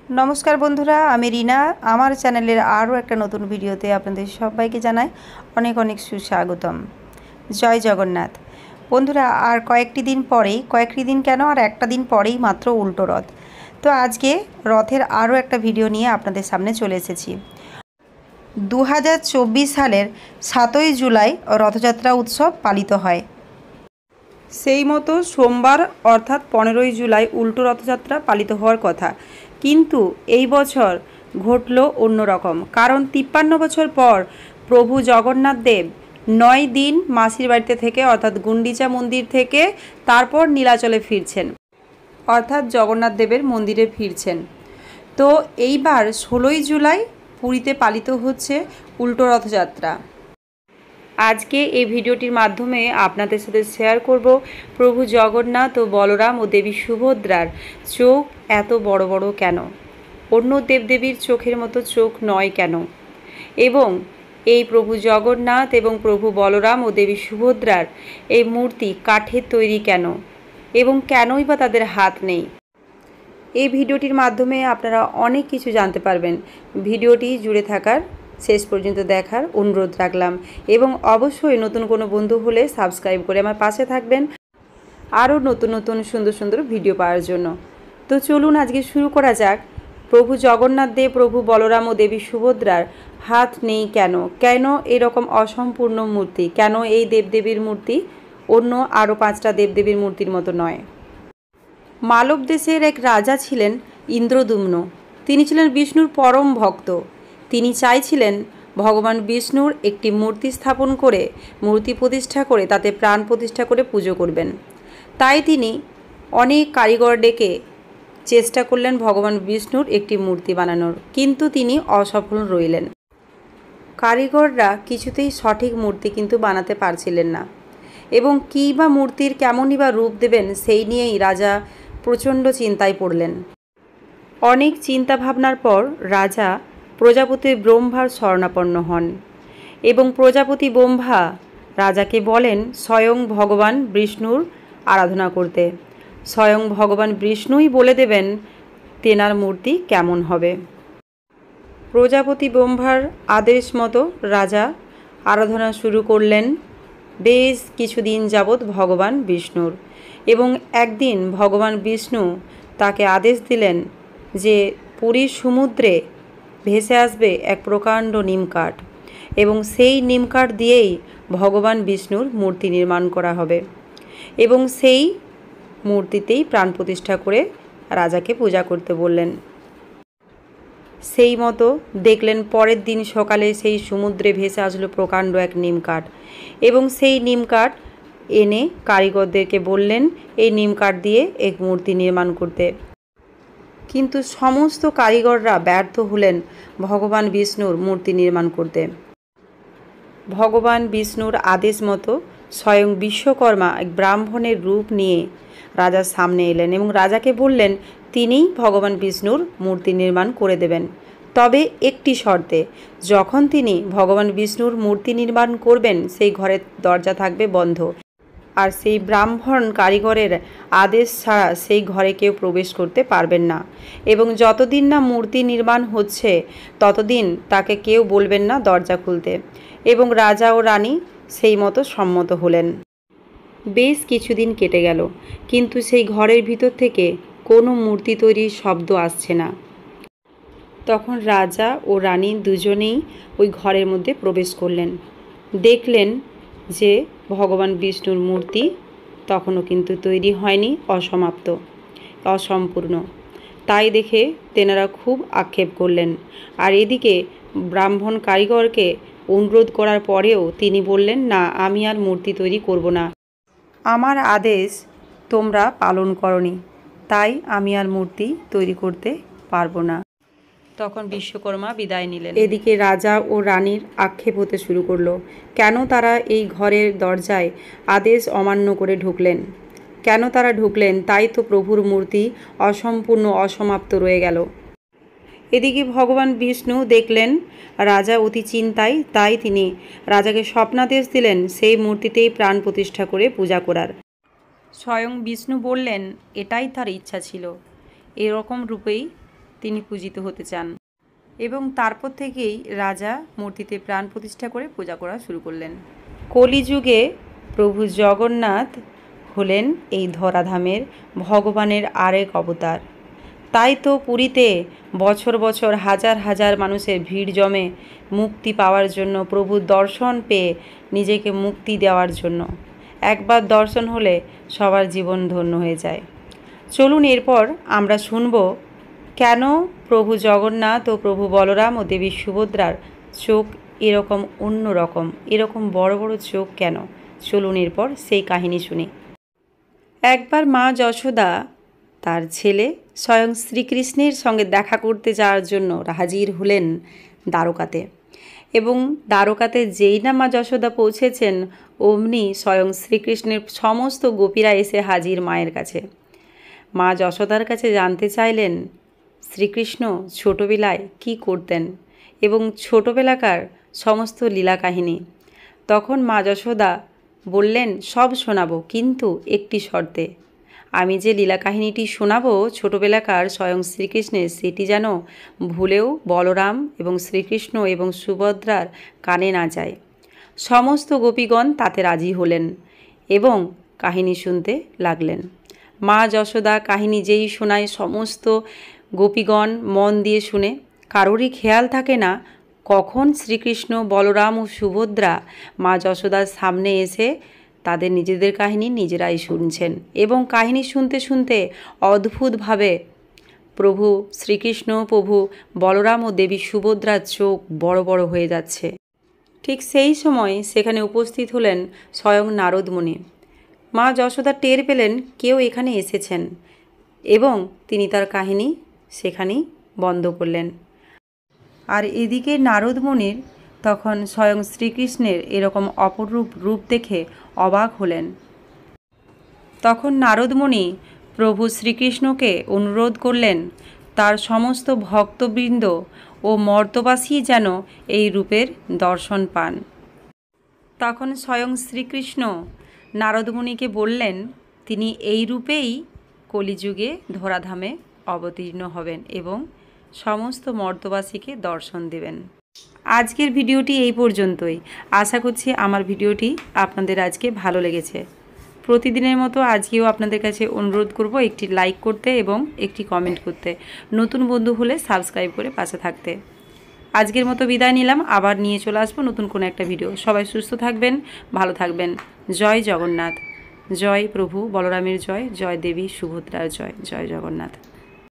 নমস্কার বন্ধুরা, আমি রিনা। আমার চ্যানেলের আরও একটা নতুন ভিডিওতে আপনাদের সবাইকে জানাই অনেক অনেক সুস্বাগতম। জয় জগন্নাথ। বন্ধুরা, আর কয়েকটি দিন কেন, আর একটা দিন পরেই মাত্র উল্টো রথ। তো আজকে রথের আরও একটা ভিডিও নিয়ে আপনাদের সামনে চলে এসেছি। 2024 সালের 7ই জুলাই রথযাত্রা উৎসব পালিত হয়। সেই মতো সোমবার অর্থাৎ 15ই জুলাই উল্টো রথযাত্রা পালিত হওয়ার কথা, কিন্তু এই বছর ঘটল অন্যরকম। কারণ 53 বছর পর প্রভু জগন্নাথ দেব 9 দিন মাসির বাড়িতে থেকে অর্থাৎ গুন্ডিচা মন্দির থেকে তারপর নীলাচলে ফিরছেন, অর্থাৎ জগন্নাথ দেবের মন্দিরে ফিরছেন। তো এইবার 16ই জুলাই পুরীতে পালিত হচ্ছে উল্টো রথযাত্রা। আজকে এই ভিডিওটির মাধ্যমে আপনাদের সাথে শেয়ার করব প্রভু জগন্নাথ ও বলরাম ও দেবী সুভদ্রার চোখ এত বড় বড় কেন, অন্য দেবদেবীর চোখের মতো চোখ নয় কেন, এবং এই প্রভু জগন্নাথ এবং প্রভু বলরাম ও দেবী সুভদ্রার এই মূর্তি কাঠের তৈরি কেন, এবং কেনই বা তাদের হাত নেই। এই ভিডিওটির মাধ্যমে আপনারা অনেক কিছু জানতে পারবেন। ভিডিওটি জুড়ে থাকার, শেষ পর্যন্ত দেখার অনুরোধ রাখলাম, এবং অবশ্যই নতুন কোনো বন্ধু হলে সাবস্ক্রাইব করে আমার পাশে থাকবেন আরও নতুন নতুন সুন্দর সুন্দর ভিডিও পাওয়ার জন্য। তো চলুন আজকে শুরু করা যাক। প্রভু জগন্নাথ দেব, প্রভু বলরাম ও দেবী সুভদ্রার হাত নেই কেন, কেন এরকম অসম্পূর্ণ মূর্তি, কেন এই দেবদেবীর মূর্তি অন্য আরও 5টা দেবদেবীর মূর্তির মতো নয়। মালব দেশের এক রাজা ছিলেন ইন্দ্রদ্যুম্ন। তিনি ছিলেন বিষ্ণুর পরম ভক্ত। তিনি চাইছিলেন ভগবান বিষ্ণুর একটি মূর্তি স্থাপন করে, মূর্তি প্রতিষ্ঠা করে, তাতে প্রাণ প্রতিষ্ঠা করে পুজো করবেন। তাই তিনি অনেক কারিগর ডেকে চেষ্টা করলেন ভগবান বিষ্ণুর একটি মূর্তি বানানোর, কিন্তু তিনি অসফল রইলেন। কারিগররা কিছুতেই সঠিক মূর্তি কিন্তু বানাতে পারছিলেন না, এবং কী বা মূর্তির কেমনই বা রূপ দেবেন সেই নিয়েই রাজা প্রচণ্ড চিন্তায় পড়লেন। অনেক চিন্তা ভাবনার পর রাজা প্রজাপতি ব্রহ্মার শরণাপন্ন হন, এবং প্রজাপতি ব্রহ্মা রাজাকে বলেন স্বয়ং ভগবান বিষ্ণুর আরাধনা করতে। স্বয়ং ভগবান বিষ্ণুই বলে দেবেন তেনার মূর্তি কেমন হবে। প্রজাপতি ব্রহ্মার আদেশ মতো রাজা আরাধনা শুরু করলেন বেশ কিছুদিন যাবৎ ভগবান বিষ্ণুর। এবং একদিন ভগবান বিষ্ণু তাকে আদেশ দিলেন যে পুরীর সমুদ্রে ভেসে আসবে এক প্রকাণ্ড নিমকাঠ, এবং সেই নিমকাঠ দিয়েই ভগবান বিষ্ণুর মূর্তি নির্মাণ করা হবে, এবং সেই মূর্তিতেই প্রাণ প্রতিষ্ঠা করে রাজাকে পূজা করতে বললেন। সেই মতো দেখলেন পরের দিন সকালে সেই সমুদ্রে ভেসে আসলো প্রকাণ্ড এক নিমকাঠ, এবং সেই নিমকাঠ এনে কারিগরদেরকে বললেন এই নিমকাঠ দিয়ে এক মূর্তি নির্মাণ করতে। কিন্তু সমস্ত কারিগররা ব্যর্থ হলেন ভগবান বিষ্ণুর মূর্তি নির্মাণ করতে। ভগবান বিষ্ণুর আদেশ মতো স্বয়ং বিশ্বকর্মা এক ব্রাহ্মণের রূপ নিয়ে রাজার সামনে এলেন, এবং রাজাকে বললেন তিনিই ভগবান বিষ্ণুর মূর্তি নির্মাণ করে দেবেন, তবে একটি শর্তে, যখন তিনি ভগবান বিষ্ণুর মূর্তি নির্মাণ করবেন সেই ঘরের দরজা থাকবে বন্ধ, আর সেই ব্রাহ্মণ কারিগরের আদেশ ছাড়া সেই ঘরে কেউ প্রবেশ করতে পারবেন না, এবং যতদিন না মূর্তি নির্মাণ হচ্ছে ততদিন তাকে কেউ বলবেন না দরজা খুলতে। এবং রাজা ও রানী সেই মতো সম্মত হলেন। বেশ কিছুদিন কেটে গেল, কিন্তু সেই ঘরের ভিতর থেকে কোনো মূর্তি তৈরির শব্দ আসছে না। তখন রাজা ও রানী দুজনেই ওই ঘরের মধ্যে প্রবেশ করলেন। দেখলেন যে ভগবান বিষ্ণুর মূর্তি তখনও কিন্তু তৈরি হয়নি, অসমাপ্ত, অসম্পূর্ণ। তাই দেখে তেনারা খুব আক্ষেপ করলেন। আর এদিকে ব্রাহ্মণ কারিগরকে অনুরোধ করার পরেও তিনি বললেন না, আমি আর মূর্তি তৈরি করব না, আমার আদেশ তোমরা পালন করনি, তাই আমি আর মূর্তি তৈরি করতে পারবো না। তখন বিশ্বকর্মা বিদায় নিলেন। এদিকে রাজা ও রানীর আক্ষেপ হতে শুরু করলো, কেন তারা এই ঘরের দরজায় আদেশ অমান্য করে ঢুকলেন, কেন তারা ঢুকলেন, তাই তো প্রভুর মূর্তি অসম্পূর্ণ, অসমাপ্ত রয়ে গেল। এদিকে ভগবান বিষ্ণু দেখলেন রাজা অতি চিন্তায়, তাই তিনি রাজাকে স্বপ্নাদেশ দিলেন সেই মূর্তিতেই প্রাণ প্রতিষ্ঠা করে পূজা করার। স্বয়ং বিষ্ণু বললেন এটাই তার ইচ্ছা ছিল, এরকম রূপেই তিনি পূজিত হতে চান এবং তারপর থেকেই রাজা মূর্তিতে প্রাণ প্রতিষ্ঠা করে পূজা করা শুরু করলেন। কলিযুগে প্রভু জগন্নাথ হলেন এই ধরাধামের ভগবানের আরেক অবতার। তাই তো পুরীতে বছর বছর হাজার হাজার মানুষের ভিড় জমে মুক্তি পাওয়ার জন্য, প্রভুর দর্শন পেয়ে নিজেকে মুক্তি দেওয়ার জন্য। একবার দর্শন হলে সবার জীবন ধন্য হয়ে যায়। চলুন এরপর আমরা শুনব কেন প্রভু জগন্নাথ ও প্রভু বলরাম ও দেবী সুভদ্রার চোখ এরকম অন্যরকম, এরকম বড় বড় চোখ কেন। চলুন এরপর সেই কাহিনী শুনি। একবার মা যশোদা তার ছেলে স্বয়ং শ্রীকৃষ্ণের সঙ্গে দেখা করতে যাওয়ার জন্য হাজির হলেন দ্বারকাতে, এবং দ্বারকাতে যেই না মা যশোদা পৌঁছেছেন অমনি স্বয়ং শ্রীকৃষ্ণের সমস্ত গোপীরা এসে হাজির মায়ের কাছে। মা যশোদার কাছে জানতে চাইলেন শ্রীকৃষ্ণ ছোটোবেলায় কি করতেন এবং ছোটোবেলাকার সমস্ত লীলা কাহিনী। তখন মা যশোদা বললেন, সব শোনাবো, কিন্তু একটি শর্তে। আমি যে লীলা কাহিনীটি শোনাবো ছোটোবেলাকার স্বয়ং শ্রীকৃষ্ণের, সেটি যেন ভুলেও বলরাম এবং শ্রীকৃষ্ণ এবং সুভদ্রার কানে না যায়। সমস্ত গোপীগণ তাতে রাজি হলেন এবং কাহিনী শুনতে লাগলেন। মা যশোদা কাহিনী যেই শোনায় সমস্ত গোপীগণ মন দিয়ে শুনে। কারোরই খেয়াল থাকে না কখন শ্রীকৃষ্ণ, বলরাম ও সুভদ্রা মা যশোদার সামনে এসে তাদের নিজেদের কাহিনী নিজেরাই শুনছেন, এবং কাহিনী শুনতে শুনতে অদ্ভুতভাবে প্রভু শ্রীকৃষ্ণ, প্রভু বলরাম ও দেবী সুভদ্রার চোখ বড় বড় হয়ে যাচ্ছে। ঠিক সেই সময় সেখানে উপস্থিত হলেন স্বয়ং নারদ মুনি। মা যশোদা টের পেলেন কেউ এখানে এসেছেন এবং তিনি তার কাহিনী সেখানেই বন্ধ করলেন। আর এদিকে নারদ মুনির তখন স্বয়ং শ্রীকৃষ্ণের এরকম অপরূপ রূপ দেখে অবাক হলেন। তখন নারদ মুনি প্রভু শ্রীকৃষ্ণকে অনুরোধ করলেন তার সমস্ত ভক্তবৃন্দ ও মর্তবাসী যেন এই রূপের দর্শন পান। তখন স্বয়ং শ্রীকৃষ্ণ নারদ মুনিকে বললেন তিনি এই রূপেই কলিযুগে ধরাধামে অবতীর্ণ হবেন এবং সমস্ত মর্তবাসীকে দর্শন দেবেন। আজকের ভিডিওটি এই পর্যন্তই। আশা করছি আমার ভিডিওটি আপনাদের আজকে ভালো লেগেছে। প্রতিদিনের মতো আজকেও আপনাদের কাছে অনুরোধ করব একটি লাইক করতে এবং একটি কমেন্ট করতে, নতুন বন্ধু হলে সাবস্ক্রাইব করে পাশে থাকতে। আজকের মতো বিদায় নিলাম, আবার নিয়ে চলে আসবো নতুন কোনো একটা ভিডিও। সবাই সুস্থ থাকবেন, ভালো থাকবেন। জয় জগন্নাথ, জয় প্রভু বলরামের জয়, জয় দেবী সুভদ্রার জয়, জয় জগন্নাথ।